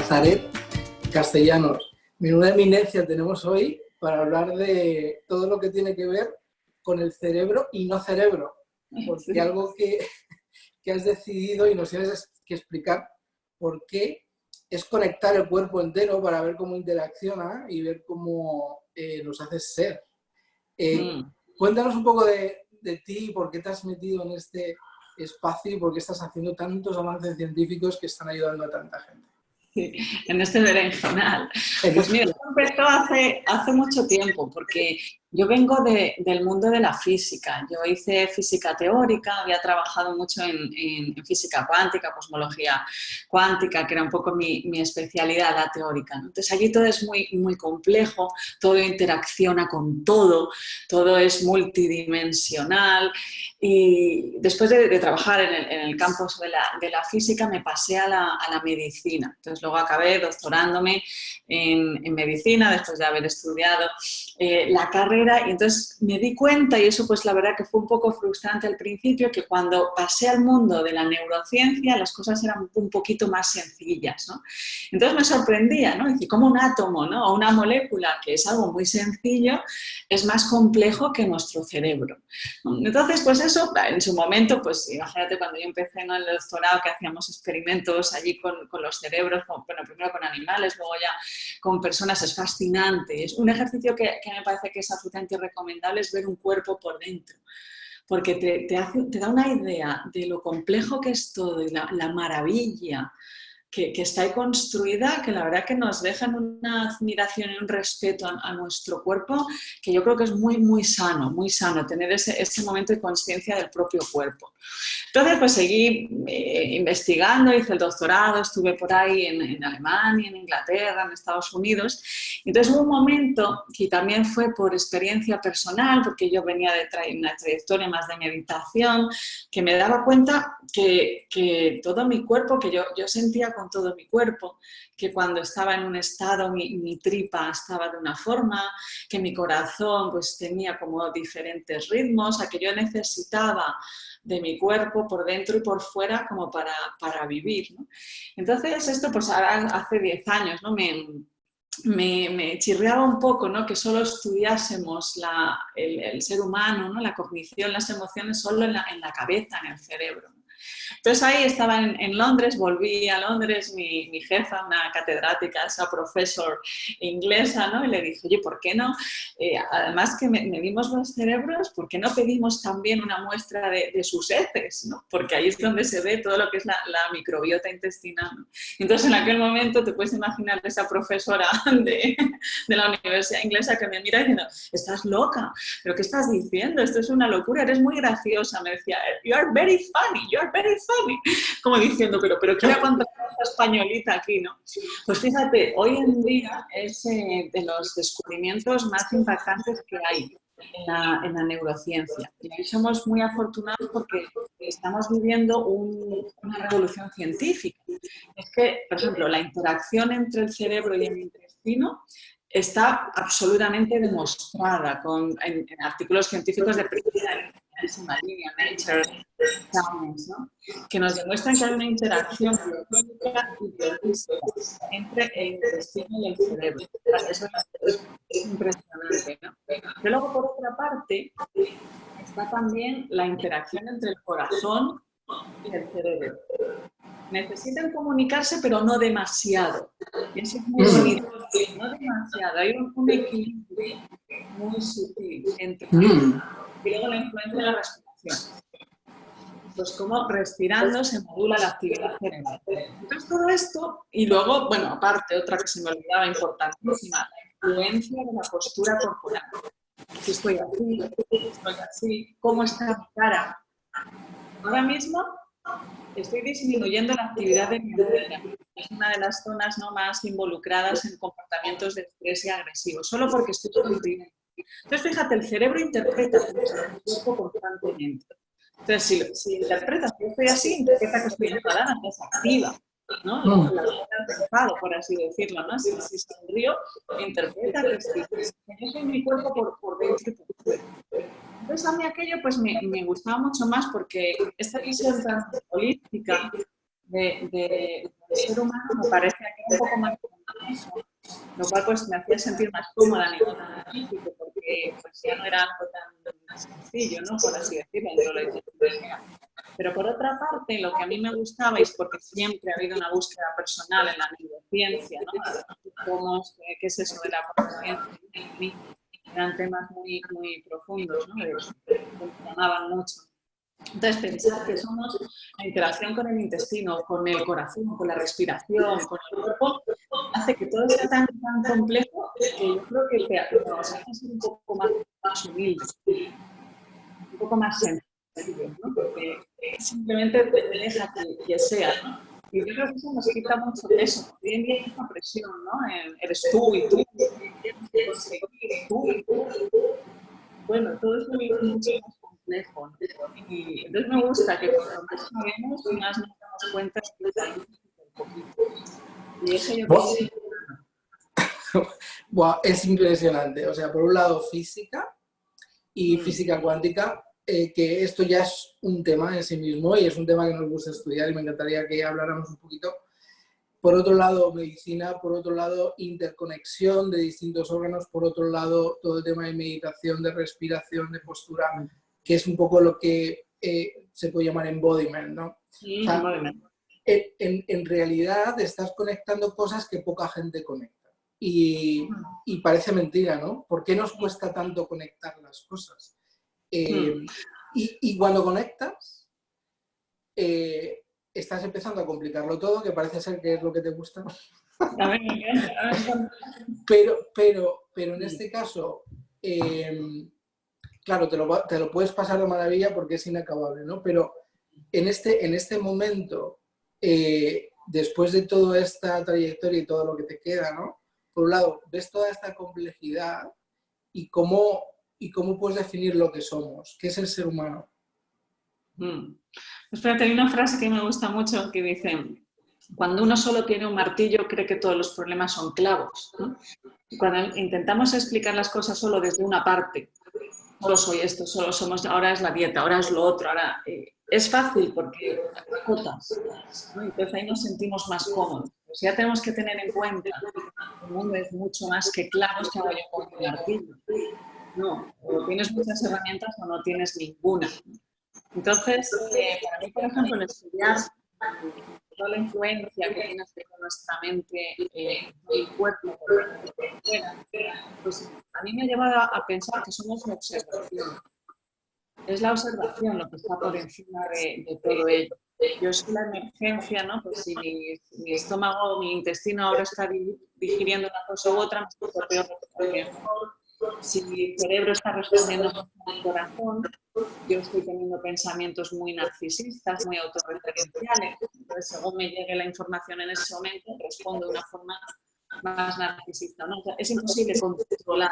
Nazaret Castellanos. Menuda eminencia tenemos hoy para hablar de todo lo que tiene que ver con el cerebro y no cerebro. Porque sí, algo que has decidido y nos tienes que explicar por qué es conectar el cuerpo entero para ver cómo interacciona y ver cómo nos hace ser. Cuéntanos un poco de ti, por qué te has metido en este espacio y por qué estás haciendo tantos avances científicos que están ayudando a tanta gente. Sí, en este berenjenal. Pues mira, esto empezó hace mucho tiempo, porque yo vengo del mundo de la física. Yo hice física teórica, había trabajado mucho en física cuántica, cosmología cuántica, que era un poco mi especialidad, la teórica, ¿no? Entonces allí todo es muy, muy complejo, todo interacciona con todo es multidimensional. Y después de trabajar en el campus de la física, me pasé a la medicina. Entonces luego acabé doctorándome en medicina, después de haber estudiado la carrera, y entonces me di cuenta, y eso pues la verdad que fue un poco frustrante al principio, que cuando pasé al mundo de la neurociencia las cosas eran un poquito más sencillas, ¿no? Entonces me sorprendía, ¿no? Decir, como un átomo, ¿no? O una molécula, que es algo muy sencillo, es más complejo que nuestro cerebro. Entonces, pues eso, en su momento, pues imagínate cuando yo empecé, ¿no?, en el doctorado, que hacíamos experimentos allí con los cerebros, bueno, primero con animales, luego ya con personas, es fascinante. Es un ejercicio que me parece que es absolutamente recomendable, es ver un cuerpo por dentro, porque te da una idea de lo complejo que es todo y la maravilla que está ahí construida, que la verdad que nos dejan una admiración y un respeto a nuestro cuerpo, que yo creo que es muy, muy sano tener ese momento de conciencia del propio cuerpo. Entonces, pues seguí investigando, hice el doctorado, estuve por ahí en Alemania, en Inglaterra, en Estados Unidos. Entonces hubo un momento que también fue por experiencia personal, porque yo venía de una trayectoria más de meditación, que me daba cuenta que todo mi cuerpo, que yo sentía con todo mi cuerpo, que cuando estaba en un estado mi tripa estaba de una forma, que mi corazón pues tenía como diferentes ritmos, a que yo necesitaba de mi cuerpo por dentro y por fuera como para vivir, ¿no? Entonces esto pues ahora hace 10 años, ¿no? Me chirriaba un poco, ¿no?, que solo estudiásemos el ser humano, ¿no?, la cognición, las emociones solo en la cabeza, en el cerebro. Entonces ahí estaba en Londres, volví a Londres, mi jefa, una catedrática, esa profesor inglesa, ¿no?, y le dije, oye, ¿por qué no? Además que medimos los cerebros, ¿por qué no pedimos también una muestra de sus heces, ¿no? Porque ahí es donde se ve todo lo que es la microbiota intestinal, ¿no? Entonces en aquel momento te puedes imaginar esa profesora de la universidad inglesa que me mira diciendo, estás loca, ¿pero qué estás diciendo? Esto es una locura, eres muy graciosa. Me decía, you are very funny, you are very funny. Como diciendo, pero ¿qué era cuánta españolita aquí, no? Pues fíjate, hoy en día es de los descubrimientos más impactantes que hay en la neurociencia. Y ahí somos muy afortunados porque estamos viviendo una revolución científica. Es que, por ejemplo, la interacción entre el cerebro y el intestino está absolutamente demostrada en artículos científicos de primera línea, Nature, Science, ¿no?, que nos demuestran que hay una interacción bioquímica y biológica entre el intestino y el cerebro. Eso es impresionante, ¿no? Pero luego, por otra parte, está también la interacción entre el corazón y el cerebro. Necesitan comunicarse, pero no demasiado. Y eso es muy bonito. No demasiado. Hay un equilibrio muy sutil entre y luego la influencia de la respiración. Pues como respirando se modula la actividad cerebral. Entonces todo esto, y luego, bueno, aparte, otra que se me olvidaba importantísima, la influencia de la postura corporal. Si estoy así, ¿cómo está mi cara? Ahora mismo estoy disminuyendo la actividad de mi amígdala. Es una de las zonas, ¿no?, más involucradas en comportamientos de estrés y agresivos, solo porque estoy sonriendo. Entonces, fíjate, el cerebro interpreta el cuerpo constantemente. Entonces, si interpretas que estoy así, interpreta que estoy enfadada, entonces activa, ¿no? La enfado, por así decirlo, ¿no? Si sonrío, interpreta que yo soy mi cuerpo por dentro y por fuera. Entonces, a mí aquello pues me gustaba mucho más porque esta visión tan holística del ser humano me parecía que era un poco más complejo, lo cual pues me hacía sentir más cómoda a nivel científico, porque pues ya no era algo tan sencillo, ¿no? Por así decirlo, dentro de la disciplina. Pero por otra parte, lo que a mí me gustaba, y es porque siempre ha habido una búsqueda personal en la neurociencia, ¿no? ¿Qué es eso de la conciencia? Eran temas muy, muy profundos, ¿no? Que funcionaban mucho. Entonces, pensar que somos la interacción con el intestino, con el corazón, con la respiración, con el cuerpo, hace que todo sea tan complejo que yo creo que nos hace ser un poco más humildes, un poco más sencillos, ¿no? Porque simplemente te deja que sea, ¿no? Y yo creo que eso nos quita mucho peso. Hoy en día hay mucha presión, ¿no? Eres tú y tú, tienes que conseguir tú y tú. Bueno, todo es mucho más complejo, ¿no? Y entonces me gusta que cuando más sabemos, más nos damos cuenta de que sabemos un poquito. Y eso yo creo que... Wow, es impresionante. O sea, por un lado física y física cuántica, que esto ya es un tema en sí mismo y es un tema que nos gusta estudiar y me encantaría que habláramos un poquito. Por otro lado, medicina, por otro lado, interconexión de distintos órganos, por otro lado, todo el tema de meditación, de respiración, de postura, que es un poco lo que se puede llamar embodiment, ¿no? Sí, o sea, embodiment. En realidad estás conectando cosas que poca gente conecta. Y parece mentira, ¿no? ¿Por qué nos cuesta tanto conectar las cosas? Y cuando conectas, estás empezando a complicarlo todo, que parece ser que es lo que te gusta. Pero en este caso, claro, te lo puedes pasar de maravilla porque es inacabable, ¿no? Pero en este momento, después de toda esta trayectoria y todo lo que te queda, ¿no? Por un lado, ves toda esta complejidad y cómo puedes definir lo que somos, qué es el ser humano. Espérate, hay una frase que me gusta mucho que dice: cuando uno solo tiene un martillo, cree que todos los problemas son clavos, ¿no? Cuando intentamos explicar las cosas solo desde una parte, solo soy esto, solo somos, ahora es la dieta, ahora es lo otro, ahora es fácil porque acotas, ¿no? Entonces ahí nos sentimos más cómodos. Pues ya tenemos que tener en cuenta que el mundo es mucho más que clavos que hago yo con mi martillo. No, o tienes muchas herramientas o no tienes ninguna. Entonces, para mí, por ejemplo, el estudiar toda la influencia que tiene con nuestra mente el cuerpo, pues a mí me ha llevado a pensar que somos la observación. Es la observación lo que está por encima de todo ello. Yo soy la emergencia, ¿no? Pues si mi estómago, mi intestino ahora está digiriendo una cosa u otra, me siento peor que mejor. Si mi cerebro está respondiendo al corazón, yo estoy teniendo pensamientos muy narcisistas, muy autorreferenciales. Entonces, según me llegue la información en ese momento, respondo de una forma más narcisista, ¿no? O sea, es imposible controlar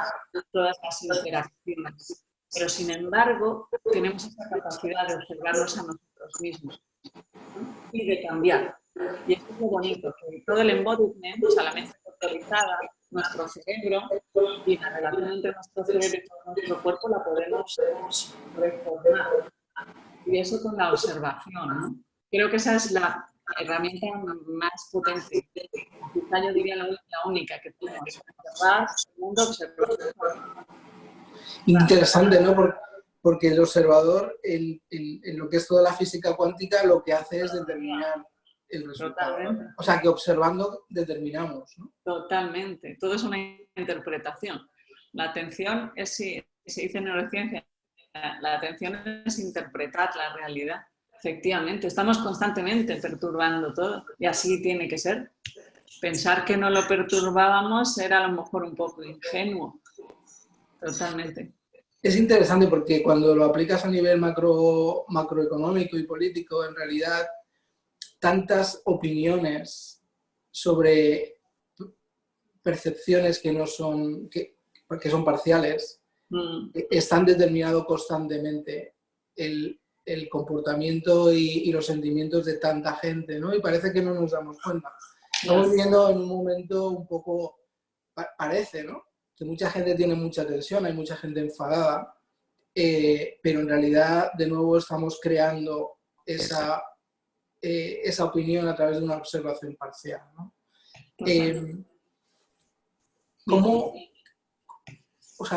todas las interacciones, pero sin embargo tenemos esa capacidad de observarnos a nosotros mismos, ¿no? Y de cambiar. Y esto es lo bonito, que todo el embodiment, o sea, la mente autorizada, nuestro cerebro y la relación entre nuestro cerebro y todo nuestro cuerpo la podemos reformar. Y eso con la observación, ¿no? Creo que esa es la herramienta más potente. Quizá yo diría la única que tenemos. Observar el mundo, observar. Interesante, ¿no? Porque el observador, en lo que es toda la física cuántica, lo que hace es determinar el resultado. Totalmente. O sea, que observando determinamos, ¿no? Totalmente. Todo es una interpretación. La atención es, se dice en neurociencia, la atención es interpretar la realidad. Efectivamente, estamos constantemente perturbando todo y así tiene que ser. Pensar que no lo perturbábamos era a lo mejor un poco ingenuo. Totalmente. Es interesante porque cuando lo aplicas a nivel macroeconómico y político, en realidad, tantas opiniones sobre percepciones que no son, que son parciales, están determinando constantemente el comportamiento y los sentimientos de tanta gente, ¿no? Y parece que no nos damos cuenta. Estamos viviendo en un momento un poco, parece, ¿no? Que mucha gente tiene mucha tensión, hay mucha gente enfadada, pero en realidad, de nuevo, estamos creando esa esa opinión a través de una observación parcial, ¿no?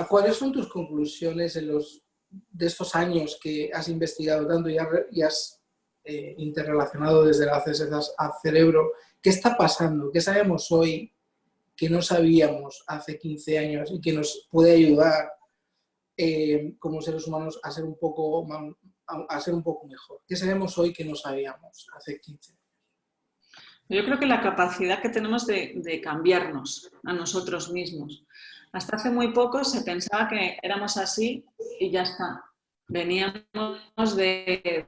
¿Cuáles son tus conclusiones de estos años que has investigado tanto y has interrelacionado desde las CSS al cerebro? ¿Qué está pasando? ¿Qué sabemos hoy que no sabíamos hace 15 años y que nos puede ayudar como seres humanos a ser un poco mejor? ¿Qué sabemos hoy que no sabíamos hace 15 años? Yo creo que la capacidad que tenemos de cambiarnos a nosotros mismos. Hasta hace muy poco se pensaba que éramos así y ya está. Veníamos de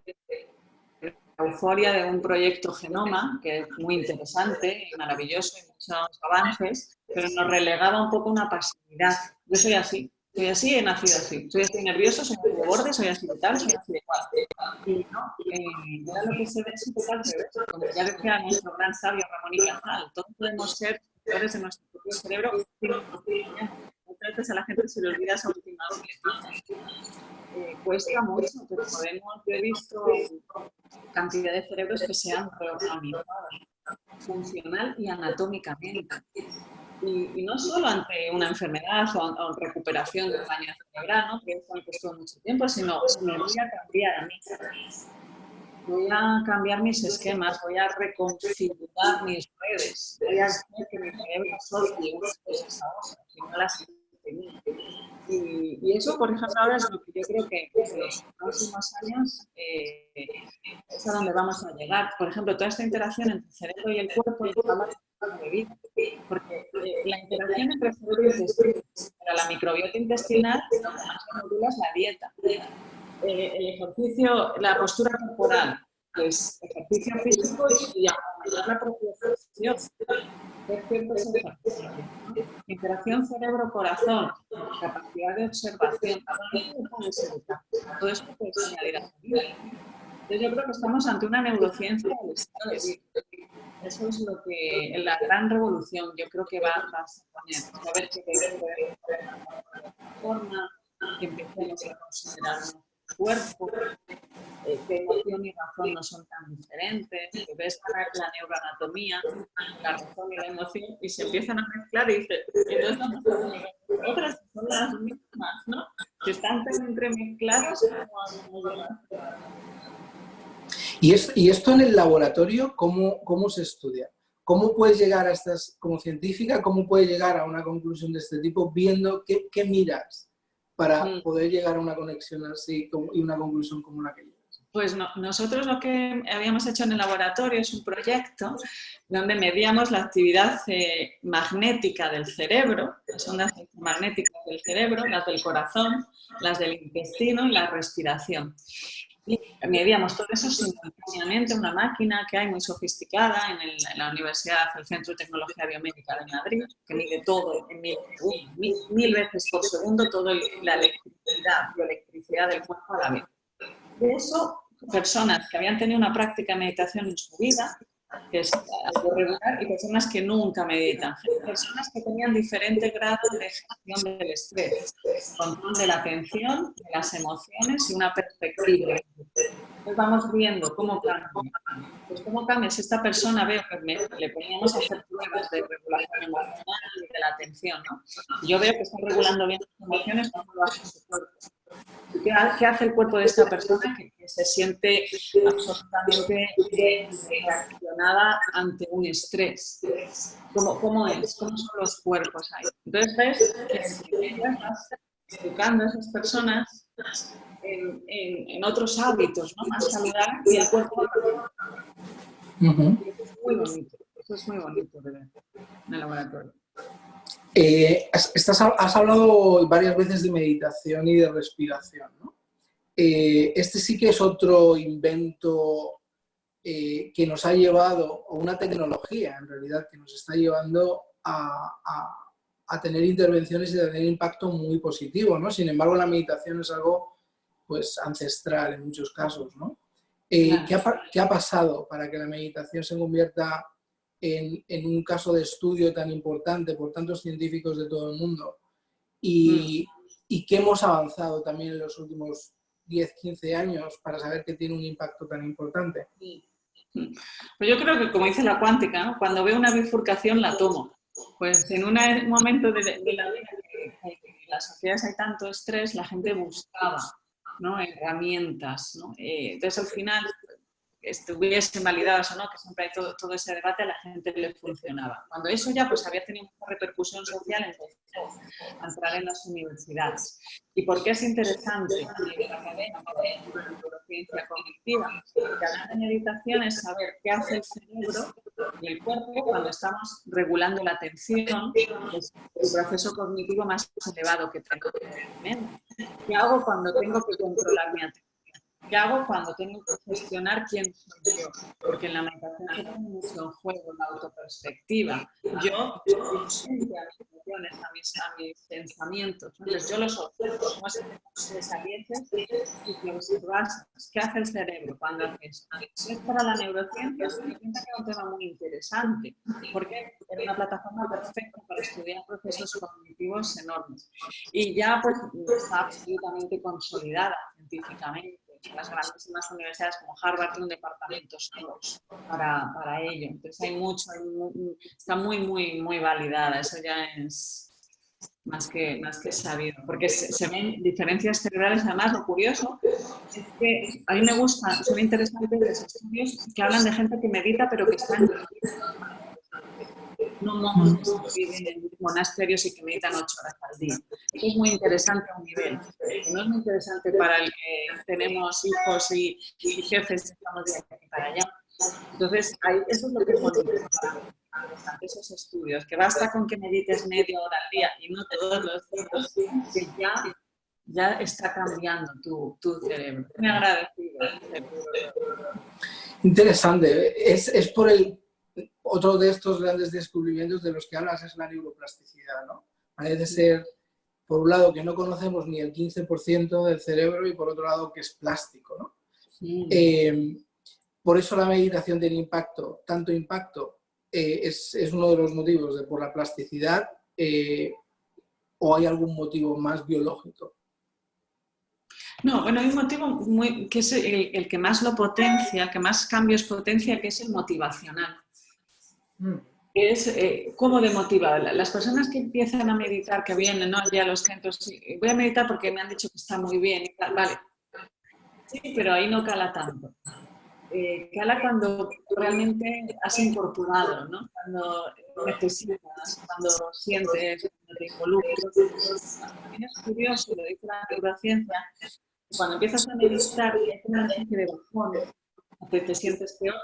la euforia de un proyecto Genoma, que es muy interesante y maravilloso y muchos avances, pero nos relegaba un poco a una pasividad. Yo soy así y he nacido así. Soy así nervioso, soy así de borde, soy así de tal, soy así de cual. Y no, era lo que se ve es un poco al revés. Como ya decía nuestro gran sabio Ramón y Cajal, todos podemos ser creadores de nuestro propio cerebro. Muchas veces a la gente se le olvida esa última cuesta mucho, pero yo he visto cantidad de cerebros que se han reorganizado funcional y anatómicamente. Y no solo ante una enfermedad o recuperación de daño cerebral, ¿no? Que eso me costó mucho tiempo, sino me voy a cambiar a mí. Voy a cambiar mis esquemas, voy a reconfigurar mis redes, voy a hacer que mi cerebro asocie unas cosas a otras y no las tenía. Y eso, por ejemplo, ahora es lo que yo creo que en los próximos años es a donde vamos a llegar. Por ejemplo, toda esta interacción entre el cerebro y el cuerpo está más de vida, porque la interacción entre el cerebro y el intestino, para la microbiota intestinal, lo que más se modula es la dieta. El ejercicio, la postura corporal, que es ejercicio físico y aumentar la propiocepción. Interacción cerebro-corazón, capacidad de observación, todo esto puede añadir a tu vida. Entonces yo creo que estamos ante una neurociencia del estado de vida. Eso es lo que, la gran revolución, yo creo que va a suponer. Saber que de forma, que empecemos a considerar nuestro cuerpo, que emoción y razón no son tan diferentes, que ves la neuroanatomía, la razón y la emoción, y se empiezan a mezclar y dices, entonces otras son las mismas, ¿no? Que están tan entremezcladas como... ¿Y esto en el laboratorio cómo se estudia? ¿Cómo puedes llegar a estas, como científica, cómo puedes llegar a una conclusión de este tipo viendo qué miras para poder llegar a una conexión así y una conclusión como la que llevas? Pues nosotros lo que habíamos hecho en el laboratorio es un proyecto donde medíamos la actividad magnética del cerebro, las ondas magnéticas del cerebro, las del corazón, las del intestino y la respiración. Y medíamos todo eso simultáneamente en una máquina que hay muy sofisticada en la Universidad, el Centro de Tecnología Biomédica de Madrid, que mide todo en mil veces por segundo, toda la bioelectricidad del cuerpo a la vez. De eso, personas que habían tenido una práctica de meditación en su vida, que es algo regular, y personas que nunca meditan. Personas que tenían diferentes grados de gestión del estrés, control de la atención, de las emociones y una perspectiva. Entonces vamos viendo cómo cambia. Pues cómo cambia. Si esta persona veo que le poníamos a hacer pruebas de regulación emocional y de la atención, ¿no? Si yo veo que está regulando bien sus emociones, ¿cómo lo hace su cuerpo? ¿Qué hace el cuerpo de esta persona que se siente absolutamente reaccionada ante un estrés? ¿Cómo es? ¿Cómo son los cuerpos ahí? Entonces ves que estás educando a esas personas en otros hábitos, ¿no? Más saludables y el cuerpo. Eso es muy bonito de ver en el laboratorio. Has hablado varias veces de meditación y de respiración, ¿no? Este sí que es otro invento que nos ha llevado, o una tecnología en realidad, que nos está llevando a tener intervenciones y a tener impacto muy positivo, ¿no? Sin embargo, la meditación es algo pues ancestral en muchos casos, ¿no? ¿Qué ha pasado para que la meditación se convierta en un caso de estudio tan importante por tantos científicos de todo el mundo y que hemos avanzado también en los últimos 10, 15 años para saber que tiene un impacto tan importante? Pues yo creo que, como dice la cuántica, ¿no? Cuando veo una bifurcación la tomo. Pues en un momento de la vida que en las sociedades hay tanto estrés, la gente buscaba, ¿no?, herramientas, ¿no? Entonces, al final, estuviesen validadas o no, que siempre hay todo ese debate, a la gente le funcionaba. Cuando eso ya pues había tenido mucha repercusión social, empezó a entrar en las universidades. ¿Y por qué es interesante a nivel académico la neurociencia cognitiva? Porque hablar de meditación es saber qué hace el cerebro y el cuerpo cuando estamos regulando la atención, que es el proceso cognitivo más elevado que tenemos. ¿Qué hago cuando tengo que controlar mi atención? ¿Qué hago cuando tengo que gestionar quién soy yo? Porque en la meditación se pone mucho en juego la autoperspectiva. Yo soy consciente a mis emociones, a mis pensamientos. Entonces yo los observo, como si desabieses y que observas qué hace el cerebro cuando hace eso. Es para la neurociencia, se me cuenta que es un tema muy interesante, porque es una plataforma perfecta para estudiar procesos cognitivos enormes. Y ya pues está absolutamente consolidada científicamente. Las grandísimas universidades como Harvard tienen un departamento solo para ello. Entonces hay mucho, está muy validada. Eso ya es más que sabido. Porque se ven diferencias cerebrales. Además, lo curioso es que a mí me gusta, son interesantes los estudios que hablan de gente que medita pero que está en no monjes que viven en monasterios y que meditan 8 horas al día. Eso es muy interesante a un nivel. No es muy interesante para el que tenemos hijos y jefes y estamos de aquí para allá. Entonces, eso es lo que es bonito para mí, esos estudios, que basta con que medites media hora al día y no todos los días, que ya está cambiando tu cerebro. Muy agradecido. Interesante. Es por otro de estos grandes descubrimientos de los que hablas es la neuroplasticidad, ¿no? Parece ser, por un lado, que no conocemos ni el 15% del cerebro y por otro lado que es plástico, ¿no? Sí. Por eso la meditación tiene impacto, tanto impacto, es uno de los motivos por la plasticidad, o hay algún motivo más biológico. No, bueno, hay un motivo que es el que más lo potencia, el que más cambios potencia, que es el motivacional. Es cómo de motivar. Las personas que empiezan a meditar, que vienen, ¿no?, ya a los centros, voy a meditar porque me han dicho que está muy bien y tal, vale. Sí, pero ahí no cala tanto. Cala cuando realmente has incorporado, ¿no? Cuando necesitas, cuando sientes, cuando te involucras. También es curioso, lo dice la neurociencia, cuando empiezas a meditar y hay una especie de bajón, que te sientes peor,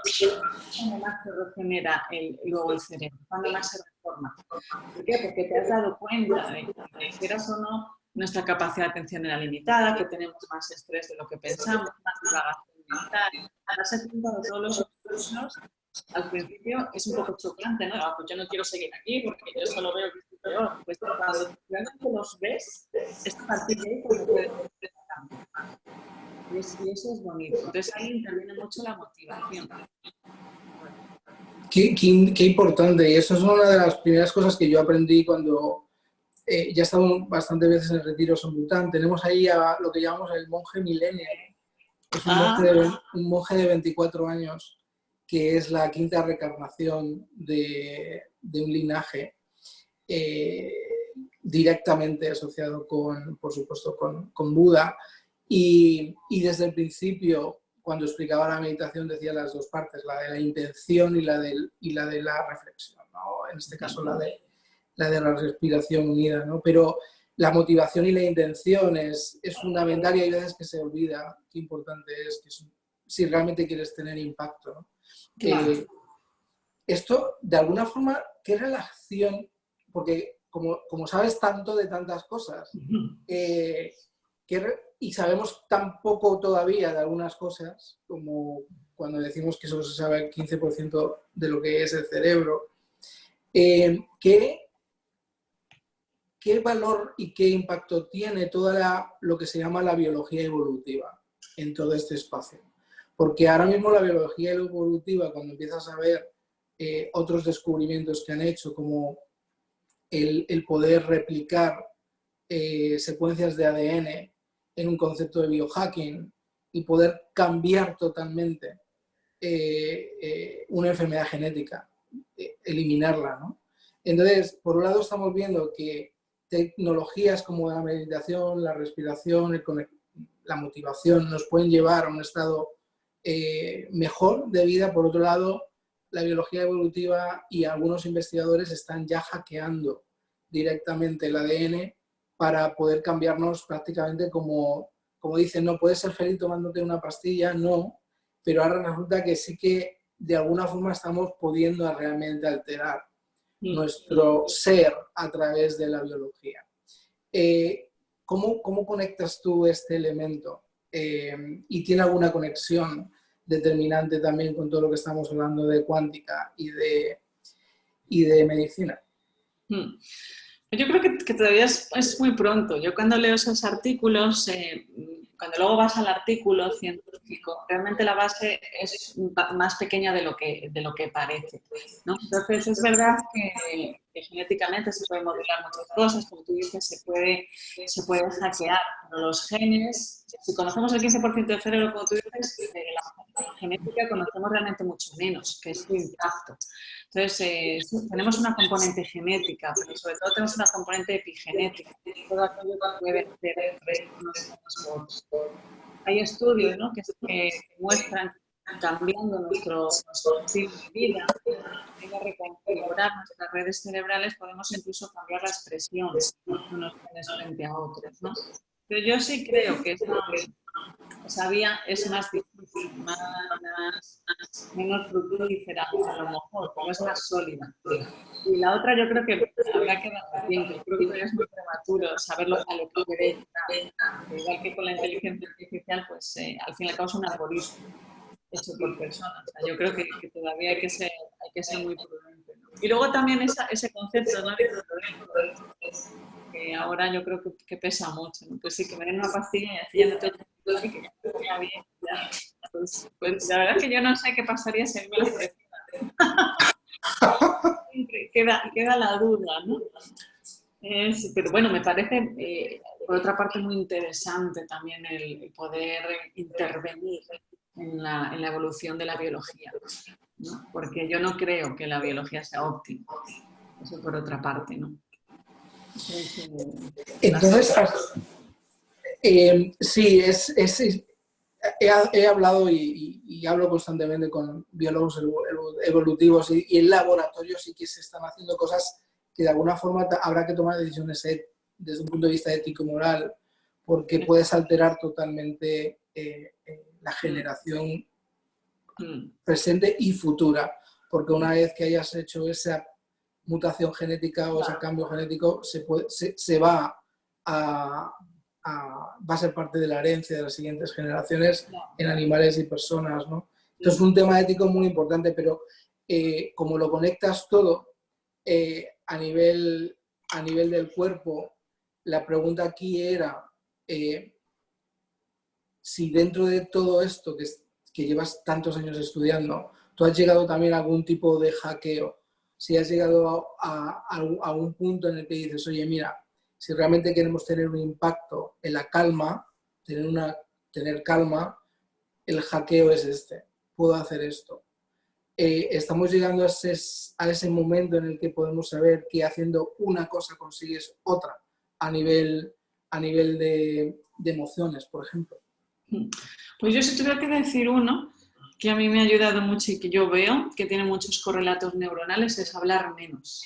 cuando más se regenera luego el cerebro, cuando más se reforma. ¿Por qué? Porque te has dado cuenta de que, quieras o no, nuestra capacidad de atención era limitada, que tenemos más estrés de lo que pensamos, más divagación mental. Darse cuenta de todos los estudios, al principio es un poco chocante, ¿no? Pues yo no quiero seguir aquí porque yo solo veo que estoy peor. Pues cuando realmente los ves, es a partir de ahí cuando puedes cambiar. Y eso es bonito. Entonces ahí interviene mucho la motivación. Qué importante. Y eso es una de las primeras cosas que yo aprendí cuando ya he estado bastantes veces en el retiro en Bután. Tenemos ahí a lo que llamamos el monje millennial. Es un monje de 24 años que es la quinta reencarnación de un linaje directamente asociado por supuesto, con Buda. Y desde el principio, cuando explicaba la meditación, decía las dos partes, la de la intención y la de la reflexión, ¿no? En este caso, la de la respiración unida, ¿no? Pero la motivación y la intención es fundamental y hay veces que se olvida qué importante es, si realmente quieres tener impacto, ¿no? Claro. Esto, de alguna forma, ¿qué relación? Porque como sabes tanto de tantas cosas, y sabemos tan poco todavía de algunas cosas, como cuando decimos que solo se sabe el 15% de lo que es el cerebro, ¿qué valor y qué impacto tiene toda lo que se llama la biología evolutiva en todo este espacio? Porque ahora mismo la biología evolutiva, cuando empiezas a ver otros descubrimientos que han hecho, como el poder replicar secuencias de ADN en un concepto de biohacking y poder cambiar totalmente una enfermedad genética, eliminarla, ¿no? Entonces, por un lado estamos viendo que tecnologías como la meditación, la respiración, la motivación nos pueden llevar a un estado mejor de vida. Por otro lado, la biología evolutiva y algunos investigadores están ya hackeando directamente el ADN para poder cambiarnos prácticamente como dicen, no puedes ser feliz tomándote una pastilla, no, pero ahora resulta que sí que de alguna forma estamos pudiendo realmente alterar nuestro ser a través de la biología. ¿Cómo conectas tú este elemento? ¿Y tiene alguna conexión determinante también con todo lo que estamos hablando de cuántica y de medicina? Yo creo que todavía es muy pronto. Yo cuando leo esos artículos, cuando luego vas al artículo científico, realmente la base es más pequeña de lo que parece, ¿no? Entonces es verdad que genéticamente se pueden modular muchas cosas, como tú dices, se puede hackear los genes. Si conocemos el 15% del cerebro, como tú dices, de la genética conocemos realmente mucho menos, que es su impacto. Entonces, tenemos una componente genética, pero sobre todo tenemos una componente epigenética, todo aquello que puede hacer hay estudios, ¿no?, que muestran que cambiando nuestro estilo de vida, a reconfigurar nuestras redes cerebrales, podemos incluso cambiar la expresión de unos genes frente a otros, ¿no? Pero yo sí creo que esa vía es más difícil, menos fructífera a lo mejor, pero es más sólida. Y la otra yo creo que habrá que dar tiempo. Yo creo que todavía es muy prematuro saberlo a lo que puede llegar. Igual que con la inteligencia artificial, pues al fin y al cabo es un algoritmo hecho por personas. O sea, yo creo que todavía hay que ser muy prudente, ¿no? Y luego también ese concepto, ¿no?, que ahora yo creo que pesa mucho, ¿no? Pues sí, que me den una pastilla y así ya no tengo que ya está bien. Ya. Pues la verdad es que yo no sé qué pasaría si a mí me lo ofrecieran. Queda la duda, ¿no? Pero bueno, me parece, por otra parte, muy interesante también el poder intervenir en la evolución de la biología, ¿no? Porque yo no creo que la biología sea óptima. Eso por otra parte, ¿no? Entonces, sí, he hablado y hablo constantemente con biólogos evolutivos y en laboratorio sí que se están haciendo cosas que de alguna forma habrá que tomar decisiones desde un punto de vista ético-moral, porque puedes alterar totalmente la generación presente y futura, porque una vez que hayas hecho esa mutación genética o ese cambio genético, va a ser parte de la herencia de las siguientes generaciones en animales y personas, ¿no? Entonces es un tema ético muy importante, pero como lo conectas todo a nivel del cuerpo, la pregunta aquí era si dentro de todo esto que llevas tantos años estudiando, tú has llegado también a algún tipo de hackeo, si has llegado a un punto en el que dices, oye, mira, si realmente queremos tener un impacto en la calma, tener calma, el hackeo es este, puedo hacer esto. Estamos llegando a ese momento en el que podemos saber que haciendo una cosa consigues otra a nivel de emociones, por ejemplo. Pues yo si tuviera que decir uno que a mí me ha ayudado mucho y que yo veo que tiene muchos correlatos neuronales es hablar menos,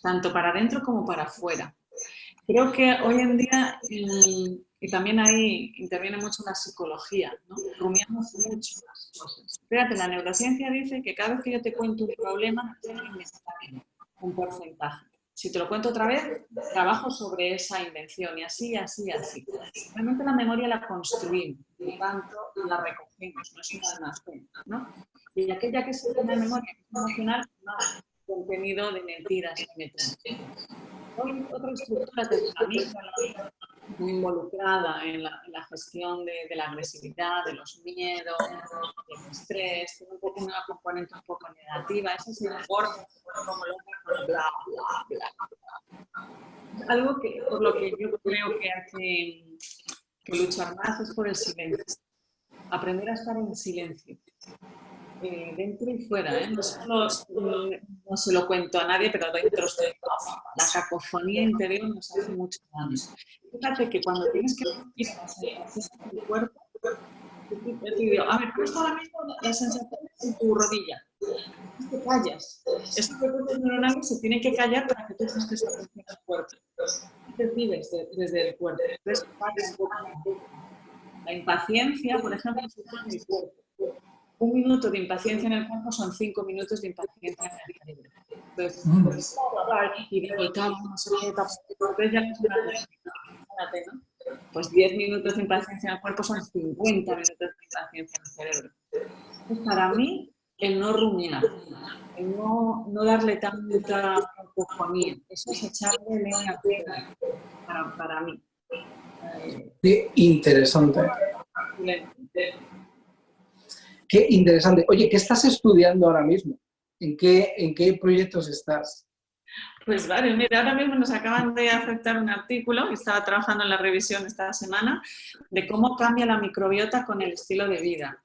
tanto para adentro como para afuera. Creo que hoy en día, y también ahí interviene mucho la psicología, ¿no? Rumiamos mucho las cosas. Fíjate, la neurociencia dice que cada vez que yo te cuento un problema, me sale un porcentaje. Si te lo cuento otra vez, trabajo sobre esa invención y así, así, así. Realmente la memoria la construimos, por lo tanto la recogemos, no es un almacén, ¿no? Y aquella que es una memoria emocional, no, contenido de mentiras y mentiras. Hay otra estructura que es la amígdala, muy involucrada en la gestión de la agresividad, de los miedos, del estrés, tiene un poco una componente un poco negativa, ese es el gordo, como loca con bla, bla, bla. Algo que, por lo que yo creo que hace que luchar más es por el silencio, aprender a estar en silencio. dentro y fuera, ¿eh? No se lo cuento a nadie, pero dentro estoy. La cacofonía interior nos hace mucho daño. Fíjate que cuando tienes que ir a la sensación del cuerpo, yo te digo, a ver, ¿cómo está ahora mismo la sensación en tu rodilla? Te callas. Esos procesos neuronales se tienen que callar para que tú prestes atención al cuerpo. Te vives desde el cuerpo. Entonces, un poco. La impaciencia, por ejemplo, se pone en el cuerpo. 1 minuto de impaciencia en el cuerpo son 5 minutos de impaciencia en el cerebro. Entonces, y digo, tal, no sé qué, entonces ya no es una fíjate, ¿no? Pues 10 minutos de impaciencia en el cuerpo son 50 minutos de impaciencia en el cerebro. Entonces, para mí, el no rumiar, el no darle tanta cacofonía, eso es echarle leña al fuego, para mí. Qué interesante. Qué interesante. Oye, ¿qué estás estudiando ahora mismo? ¿En qué proyectos estás? Pues vale, mira, ahora mismo nos acaban de aceptar un artículo, que estaba trabajando en la revisión esta semana, de cómo cambia la microbiota con el estilo de vida.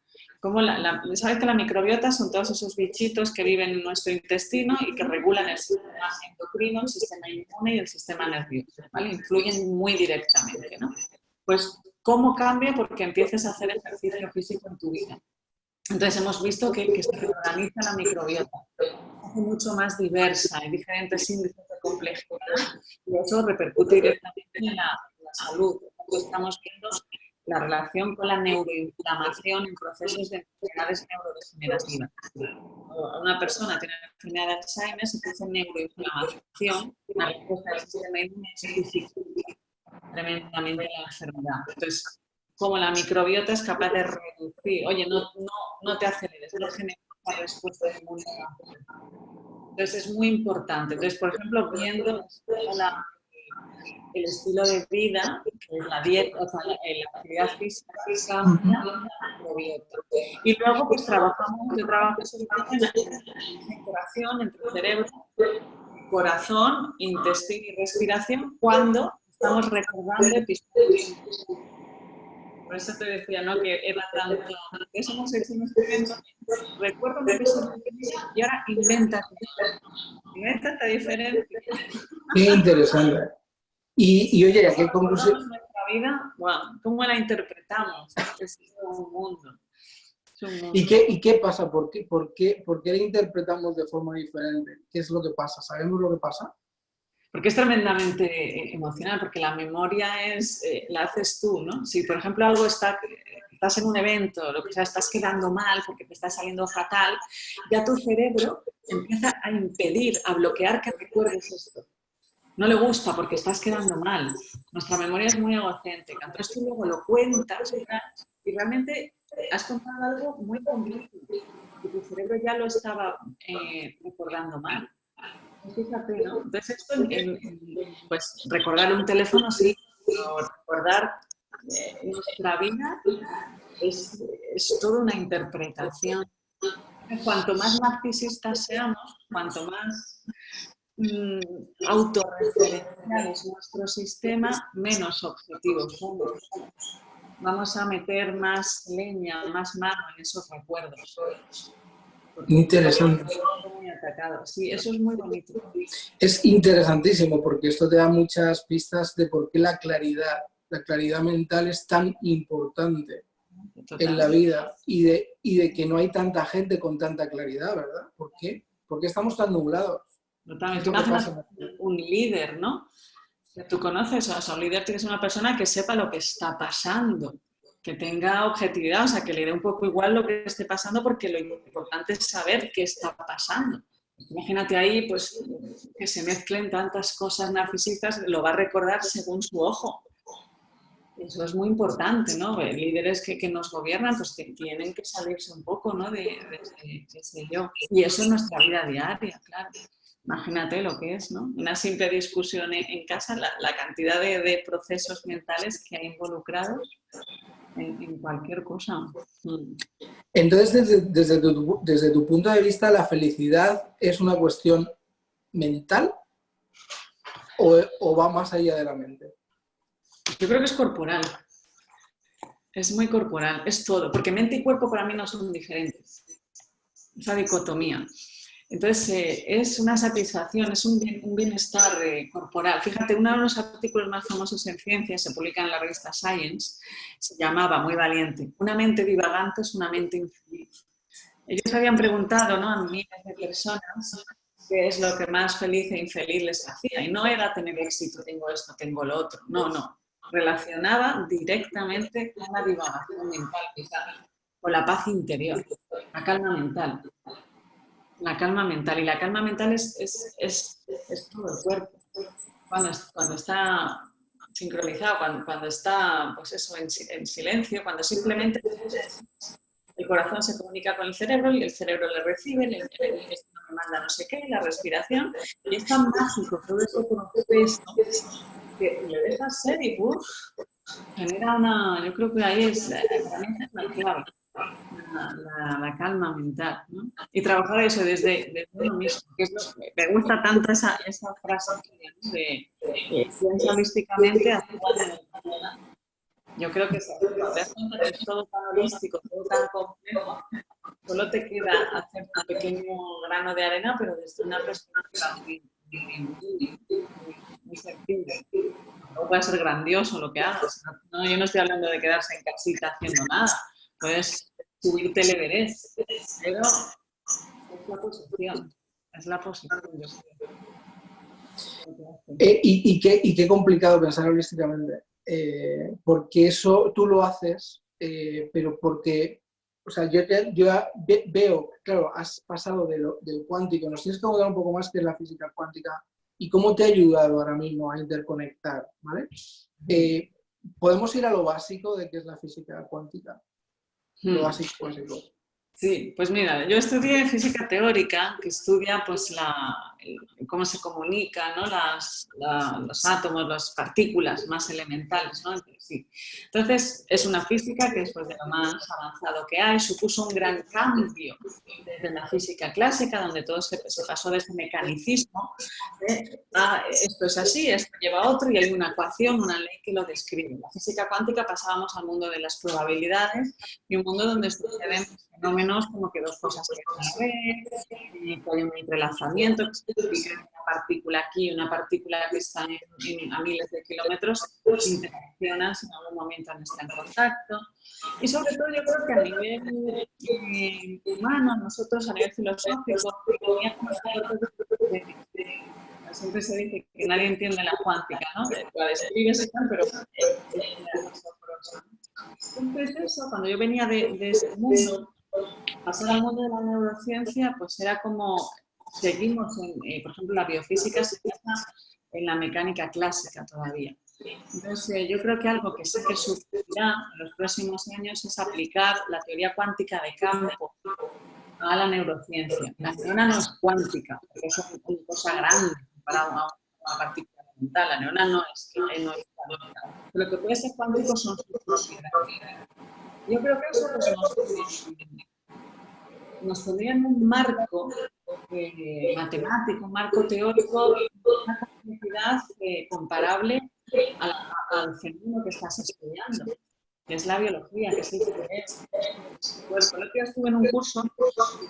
Sabes que la microbiota son todos esos bichitos que viven en nuestro intestino y que regulan el sistema endocrino, el sistema inmune y el sistema nervioso, ¿vale? Influyen muy directamente, ¿no? Pues, ¿cómo cambia? Porque empieces a hacer ejercicio físico en tu vida. Entonces hemos visto que se reorganiza la microbiota, se hace mucho más diversa, hay diferentes índices de complejidad y eso repercute directamente en la salud. Estamos viendo la relación con la neuroinflamación en procesos de enfermedades neurodegenerativas. Una persona tiene la enfermedad de Alzheimer, se produce neuroinflamación, una respuesta del sistema inmune específica tremendamente la enfermedad. Entonces, como la microbiota es capaz de reducir, oye, no te aceleres, no generes una respuesta inmune. Entonces es muy importante. Entonces, por ejemplo, viendo el estilo de vida, que es la dieta, o sea, la actividad física, la microbiota. Y luego, pues yo trabajo sobre todo en la integración entre cerebro, corazón, intestino y respiración cuando estamos recordando episodios. Por eso te decía, ¿no? Que era tanto, eso hemos hecho un experimento, recuerdo un episodio y ahora inventa esta diferencia. Qué interesante. Y oye, ¿a qué conclusión? Nuestra vida, wow, ¿cómo la interpretamos? Es un mundo. ¿Y qué pasa? ¿Por qué la interpretamos de forma diferente? ¿Qué es lo que pasa? ¿Sabemos lo que pasa? Porque es tremendamente emocional, porque la memoria la haces tú, ¿no? Si, por ejemplo, estás en un evento, lo que sea, estás quedando mal porque te está saliendo fatal, ya tu cerebro empieza a impedir, a bloquear que recuerdes esto. No le gusta porque estás quedando mal. Nuestra memoria es muy egocéntrica. Entonces tú luego lo cuentas y realmente has contado algo muy complejo y tu cerebro ya lo estaba recordando mal. Fíjate, ¿no? Entonces esto pues recordar un teléfono sí, pero recordar nuestra vida es toda una interpretación. Cuanto más narcisistas seamos, cuanto más autorreferencial es nuestro sistema, menos objetivos somos. Vamos a meter más leña, más mano en esos recuerdos. Interesante. Sí, eso es muy bonito. Es interesantísimo porque esto te da muchas pistas de por qué la claridad mental es tan importante en la vida y de que no hay tanta gente con tanta claridad, ¿verdad? ¿Por qué? ¿Por qué estamos tan nublados? Totalmente. Imagina un líder, ¿no? Que tú conoces, o sea, un líder tiene que ser una persona que sepa lo que está pasando, que tenga objetividad, o sea, que le dé un poco igual lo que esté pasando porque lo importante es saber qué está pasando. Imagínate ahí, pues, que se mezclen tantas cosas narcisistas, lo va a recordar según su ojo. Eso es muy importante, ¿no? Líderes que nos gobiernan, pues tienen que salirse un poco, ¿no? De qué sé yo. Y eso es nuestra vida diaria, claro. Imagínate lo que es, ¿no? Una simple discusión en casa, la cantidad de procesos mentales que hay involucrados en cualquier cosa. Entonces, desde tu punto de vista, ¿la felicidad es una cuestión mental o va más allá de la mente? Yo creo que es corporal. Es muy corporal, es todo. Porque mente y cuerpo para mí no son diferentes. esa dicotomía. Entonces, es una satisfacción, es un bienestar corporal. Fíjate, uno de los artículos más famosos en ciencia se publica en la revista Science, se llamaba, muy valiente, una mente divagante es una mente infeliz. Ellos habían preguntado, ¿no?, a miles de personas qué es lo que más feliz e infeliz les hacía. Y no era tener éxito, tengo esto, tengo lo otro. No, no. Relacionaba directamente con la divagación mental, con la paz interior, la calma mental. La calma mental. Y la calma mental es todo el cuerpo. Cuando está sincronizado, cuando está, pues eso, en silencio, cuando simplemente el corazón se comunica con el cerebro y el cerebro le recibe, el intestino me manda no sé qué, la respiración, y es tan mágico todo eso con un peso que le dejas ser y genera una, yo creo que ahí es, para mí es la clave, la calma mental, ¿no? Y trabajar eso desde uno mismo, que es lo que me gusta tanto esa frase de piensa holísticamente, actúa de verdad. Yo creo que cuando te das cuenta que es todo tan holístico, todo tan complejo, solo te queda hacer tu pequeño grano de arena, pero desde una perspectiva muy sencilla. No puede ser grandioso lo que hagas. No, yo no estoy hablando de quedarse en casita haciendo nada. Puedes subirte el Everest, pero es la posición. Es la posición, yo creo. Y qué complicado pensar holísticamente. Porque eso tú lo haces, pero porque, o sea, yo veo, claro, has pasado del cuántico, nos tienes que contar un poco más qué es la física cuántica y cómo te ha ayudado ahora mismo a interconectar, ¿vale? ¿Podemos ir a lo básico de qué es la física cuántica? Lo básico. Sí, pues mira, yo estudié física teórica, que estudia pues cómo se comunican, ¿no?, los átomos, las partículas más elementales, ¿no?, entre sí. Entonces, es una física que es pues, de lo más avanzado que hay, supuso un gran cambio desde la física clásica, donde todo se pasó de ese mecanicismo, esto es así, esto lleva a otro y hay una ecuación, una ley que lo describe. En la física cuántica pasábamos al mundo de las probabilidades y un mundo donde suceden fenómenos como que dos cosas que hay un entrelazamiento, que significa que una partícula aquí y una partícula que está a miles de kilómetros interaccionan si en algún momento no están en contacto. Y sobre todo yo creo que a nivel humano, nosotros a nivel filosófico, siempre se dice que nadie entiende la cuántica, ¿no? La describes y tal, pero entonces eso, cuando yo venía de ese mundo, pasar al mundo de la neurociencia, pues era como, seguimos, por ejemplo, la biofísica se basa en la mecánica clásica todavía. Entonces, yo creo que algo que sí que surgirá en los próximos años es aplicar la teoría cuántica de campo a la neurociencia. La neurona no es cuántica, porque es una cosa grande para una partícula elemental. La neurona no es cuántica. Lo que puede ser cuántico son sus propiedades. Yo creo que eso pues, nos pondría en un marco matemático, un marco teórico, una complejidad comparable al fenómeno que estás estudiando, que es la biología, que es el cerebro. Pues, el otro día estuve en un curso de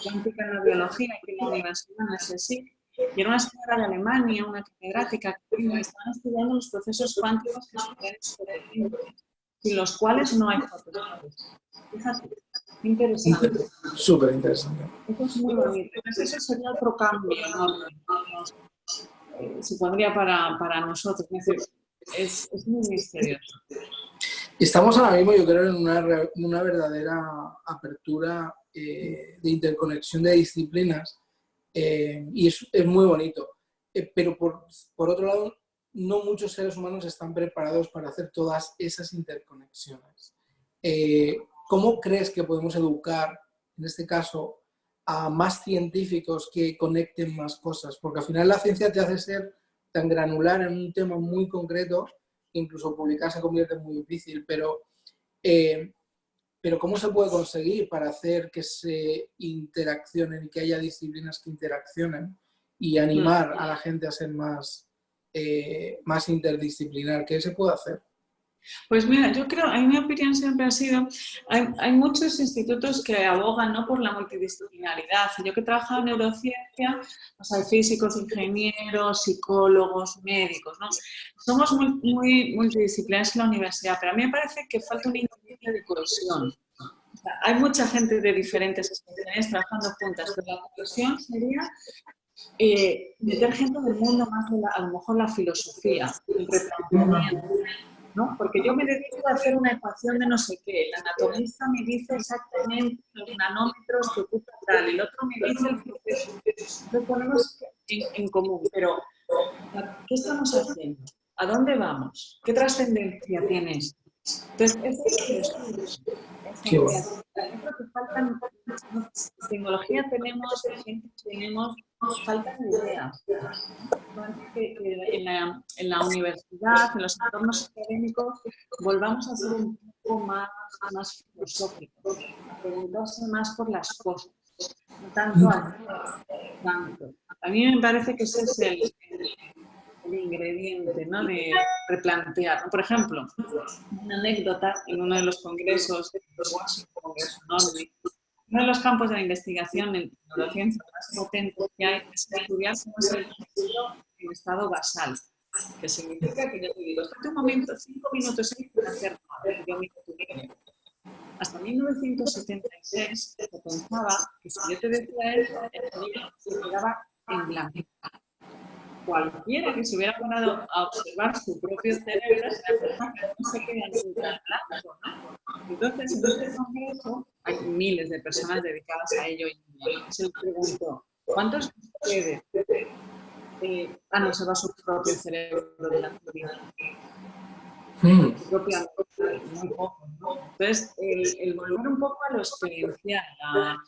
cuántica en la biología aquí en la Universidad de St. Y era una señora de Alemania, una catedrática, que estaban estudiando los procesos cuánticos que suceden sin los cuales no hay fotones. Fíjate, interesante. Súper interesante. Eso es muy bonito. Entonces, eso sería otro cambio, ¿no? Se pondría para nosotros. Es decir, es muy misterioso. Estamos ahora mismo, yo creo, en una verdadera apertura de interconexión de disciplinas y es muy bonito. Pero por otro lado, no muchos seres humanos están preparados para hacer todas esas interconexiones. ¿Cómo crees que podemos educar, en este caso, a más científicos que conecten más cosas? Porque al final la ciencia te hace ser tan granular en un tema muy concreto que incluso publicar se convierte en muy difícil, pero ¿cómo se puede conseguir para hacer que se interaccionen y que haya disciplinas que interaccionen y animar a la gente a ser más interdisciplinar? ¿Qué se puede hacer? Pues mira, yo creo, en mi opinión siempre ha sido, hay muchos institutos que abogan, ¿no?, por la multidisciplinaridad. Yo que he trabajado en neurociencia, pues hay físicos, ingenieros, psicólogos, médicos, ¿no? Somos muy multidisciplinarios en la universidad, pero a mí me parece que falta un ingrediente de cohesión. O sea, hay mucha gente de diferentes especialidades trabajando juntas, pero la cohesión sería meter gente del mundo más de a lo mejor la filosofía, el replanteamiento, ¿no? Porque yo me dedico a hacer una ecuación de no sé qué, el anatomista me dice exactamente los nanómetros que ocupa tal, el otro me dice el proceso. Lo ponemos en común, pero ¿qué estamos haciendo? ¿A dónde vamos? ¿Qué trascendencia tiene esto? Entonces, eso es lo que descubres. Qué bueno. Yo creo que faltan, ¿no? Tecnología tenemos, gente tenemos, faltan ideas. Que en la universidad, en los entornos académicos, volvamos a ser un poco más filosóficos, a preguntarse más por las cosas, no tanto tanto. A mí me parece que ese es el ingrediente, ¿no?, de replantear, ¿no? Por ejemplo, una anécdota en uno de los congresos de Washington, congreso enorme, uno de los campos de la investigación en neurociencia más potentes que hay es estudiar cómo es el cerebro en estado basal, que significa que yo te digo, estate un momento, 5 minutos sin hacer nada, yo miro tu vídeo. Hasta 1976 se pensaba que si yo te decía eso, el cerebro se quedaba en blanco. Cualquiera que se hubiera parado a observar su propio cerebro se da cuenta que no se queda nunca en blanco, ¿no? Entonces, en este congreso hay miles de personas dedicadas a ello y se les preguntó, ¿cuántos de ustedes han observado su propio cerebro durante vida? Muy poco, ¿no? Entonces, el volver un poco a lo experiencial, a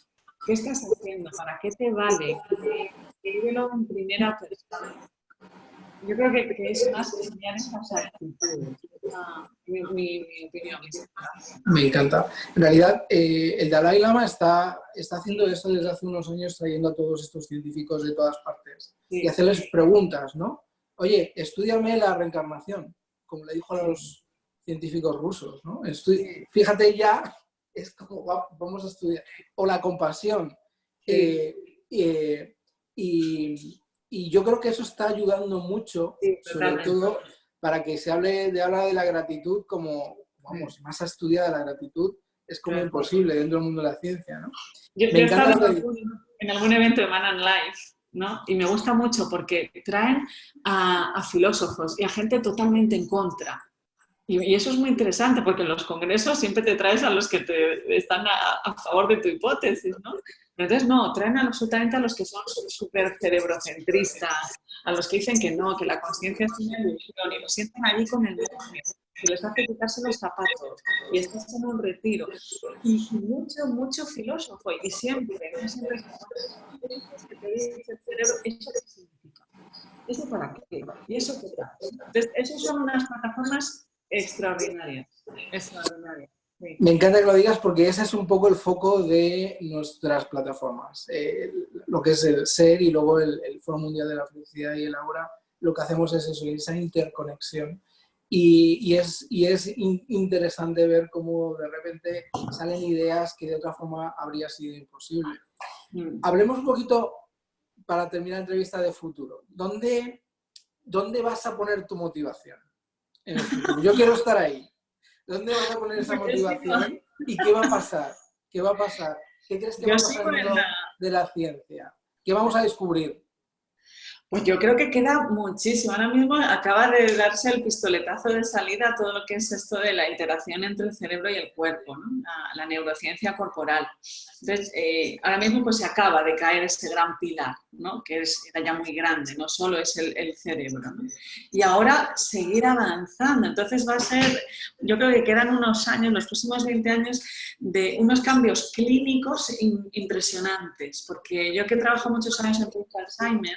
qué estás haciendo, para qué te vale, vívelo en primera persona. Yo creo que es más cambiar esas actitudes. Mi opinión. Me encanta. En realidad, el Dalai Lama está haciendo esto desde hace unos años, trayendo a todos estos científicos de todas partes y hacerles preguntas, ¿no? Oye, estúdiame la reencarnación, como le dijo a los científicos rusos, ¿no? Fíjate ya, es como vamos a estudiar. O la compasión. Y yo creo que eso está ayudando mucho, sobre todo para que se hable de la gratitud como, vamos, más estudiada la gratitud, es como imposible dentro del mundo de la ciencia, ¿no? Yo he estado en algún evento de Man and Life, ¿no? Y me gusta mucho porque traen a filósofos y a gente totalmente en contra. Y eso es muy interesante porque en los congresos siempre te traes a los que están a favor de tu hipótesis, ¿no? Pero entonces no, traen absolutamente a los que son súper cerebrocentristas, a los que dicen que no, que la conciencia es una ilusión y lo sienten allí con el demonio, que les hace quitarse los zapatos y estás en un retiro. Y mucho filósofo y siempre, no siempre es que te dice el cerebro, ¿eso qué significa? ¿Eso para qué? ¿Y eso qué tal? Entonces, esas son unas plataformas extraordinarias. Sí. Me encanta que lo digas porque ese es un poco el foco de nuestras plataformas. Lo que es el SER y luego el Foro Mundial de la Felicidad y el Ahora, lo que hacemos es eso, esa interconexión. Y es interesante ver cómo de repente salen ideas que de otra forma habría sido imposible. Hablemos un poquito, para terminar la entrevista, de futuro. ¿Dónde vas a poner tu motivación en el futuro? Yo quiero estar ahí. ¿Dónde vas a poner esa motivación? ¿Y qué va a pasar? ¿Qué va a pasar? ¿Qué crees que va a pasar en el mundo de la ciencia? ¿Qué vamos a descubrir? Pues yo creo que queda muchísimo. Ahora mismo acaba de darse el pistoletazo de salida a todo lo que es esto de la interacción entre el cerebro y el cuerpo, ¿no? La neurociencia corporal. Entonces, ahora mismo pues se acaba de caer ese gran pilar, ¿no? Que era ya muy grande, no solo es el cerebro, ¿no? Y ahora seguir avanzando. Entonces va a ser, yo creo que quedan unos años, los próximos 20 años, de unos cambios clínicos impresionantes. Porque yo que trabajo muchos años en Alzheimer,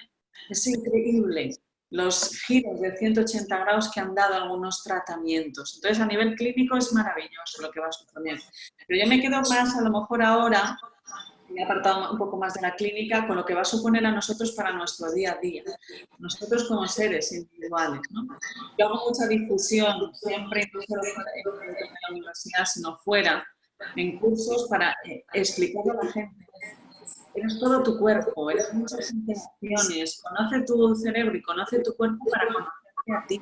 es increíble los giros de 180 grados que han dado algunos tratamientos. Entonces, a nivel clínico es maravilloso lo que va a suponer. Pero yo me quedo más, a lo mejor ahora, me he apartado un poco más de la clínica, con lo que va a suponer a nosotros para nuestro día a día. Nosotros como seres individuales, ¿no? Yo hago mucha difusión, siempre, no solo en la universidad, sino fuera, en cursos para explicarle a la gente. Eres todo tu cuerpo, eres muchas interacciones, conoce tu cerebro y conoce tu cuerpo para conocerte a ti.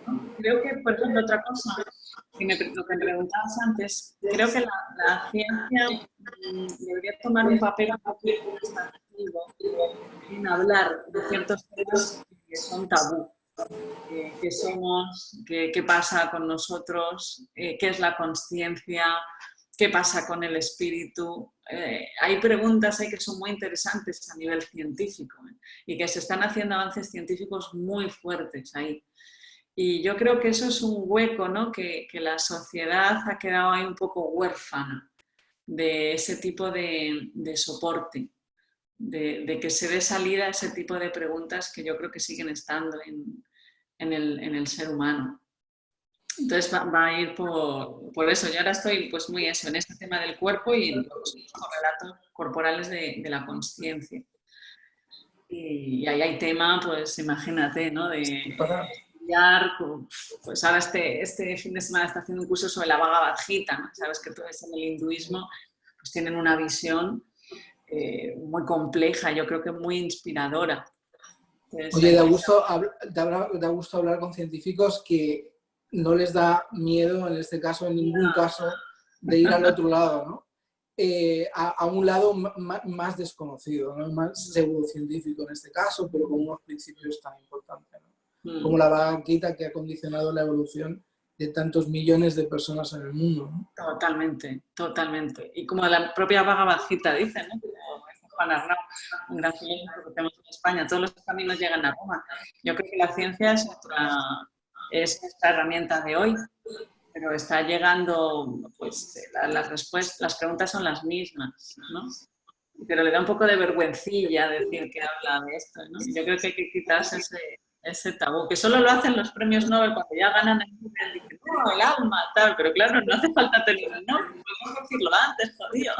¿No? Creo que, por ejemplo, otra cosa, lo que me preguntabas antes, creo que la ciencia debería tomar un papel un poco más activo en hablar de ciertos temas que son tabú. ¿Qué somos? ¿Qué pasa con nosotros? ¿Qué es la consciencia? ¿Qué pasa con el espíritu? Hay preguntas ahí que son muy interesantes a nivel científico, y que se están haciendo avances científicos muy fuertes ahí. Y yo creo que eso es un hueco, ¿no? que la sociedad ha quedado ahí un poco huérfana de ese tipo de soporte, de que se dé salida a ese tipo de preguntas que yo creo que siguen estando en el ser humano. Entonces va a ir por eso. Yo ahora estoy pues muy eso, en este tema del cuerpo y en los relatos corporales de la consciencia. Y ahí hay tema, pues imagínate, ¿no? De pues ahora este fin de semana está haciendo un curso sobre la Bhagavad Gita, ¿no? Sabes que todo eso en el hinduismo pues tienen una visión muy compleja, yo creo que muy inspiradora. Entonces, oye, da gusto hablar con científicos que no les da miedo, en este caso, en ningún caso, de ir al otro lado, ¿no? A un lado más desconocido, ¿no? Más pseudocientífico en este caso, pero con unos principios tan importantes, ¿no? Como la Bhagavad Gita, que ha condicionado la evolución de tantos millones de personas en el mundo, ¿no? Totalmente, totalmente. Y como la propia Bhagavad Gita dice, ¿no? Juan Arnau, un gran filósofo que tenemos en España, todos los caminos llegan a Roma. Yo creo que la ciencia es nuestra herramienta de hoy, pero está llegando, pues las preguntas son las mismas, ¿no? Pero le da un poco de vergüencilla decir que habla de esto, ¿no? Yo creo que hay que quitarse ese tabú, que solo lo hacen los premios Nobel cuando ya ganan el Nobel, dicen, no, el alma, tal, pero claro, no hace falta tener el Nobel, podemos decirlo antes, jodido.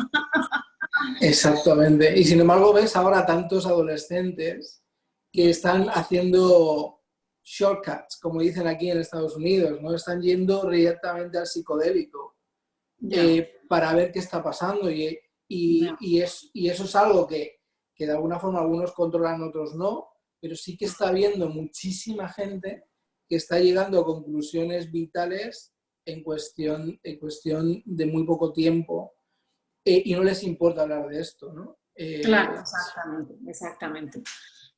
Exactamente. Y sin embargo ves ahora tantos adolescentes que están haciendo shortcuts, como dicen aquí en Estados Unidos, ¿no? Están yendo directamente al psicodélico para ver qué está pasando y eso es algo que de alguna forma algunos controlan, otros no, pero sí que está habiendo muchísima gente que está llegando a conclusiones vitales en cuestión de muy poco tiempo. Y no les importa hablar de esto, ¿no? Claro, exactamente.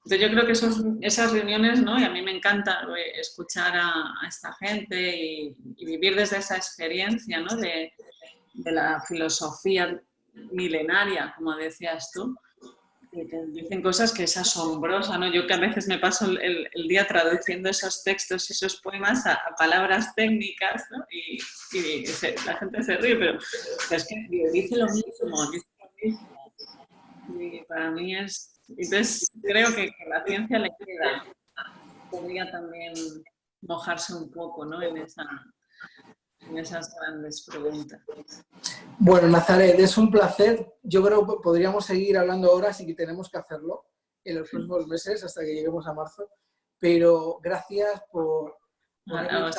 Entonces yo creo que esas reuniones, ¿no? Y a mí me encanta escuchar a esta gente y vivir desde esa experiencia, ¿no? De la filosofía milenaria, como decías tú, que te dicen cosas que es asombrosa, ¿no? Yo que a veces me paso el día traduciendo esos textos y esos poemas a palabras técnicas, ¿no? Y la gente se ríe, pero es que dice lo mismo. Y para mí entonces creo que la ciencia le queda, podría también mojarse un poco, ¿no? En esas grandes preguntas. Bueno, Nazaret, es un placer. Yo creo que podríamos seguir hablando horas y que tenemos que hacerlo en los próximos meses hasta que lleguemos a marzo. Pero gracias por ponerle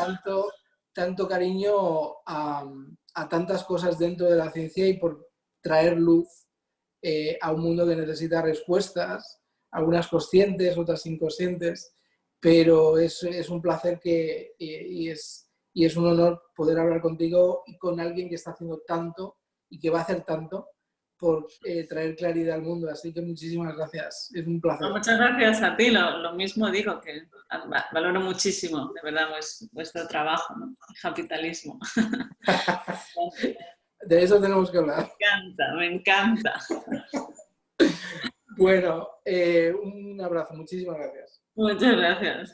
tanto cariño a tantas cosas dentro de la ciencia y por traer luz a un mundo que necesita respuestas, algunas conscientes, otras inconscientes, pero es un placer y es un honor poder hablar contigo y con alguien que está haciendo tanto y que va a hacer tanto por traer claridad al mundo. Así que muchísimas gracias, es un placer. Muchas gracias a ti, lo mismo digo, que valoro muchísimo, de verdad, vuestro trabajo, ¿no? El capitalismo. De eso tenemos que hablar. Me encanta. Bueno, un abrazo, muchísimas gracias. Muchas gracias.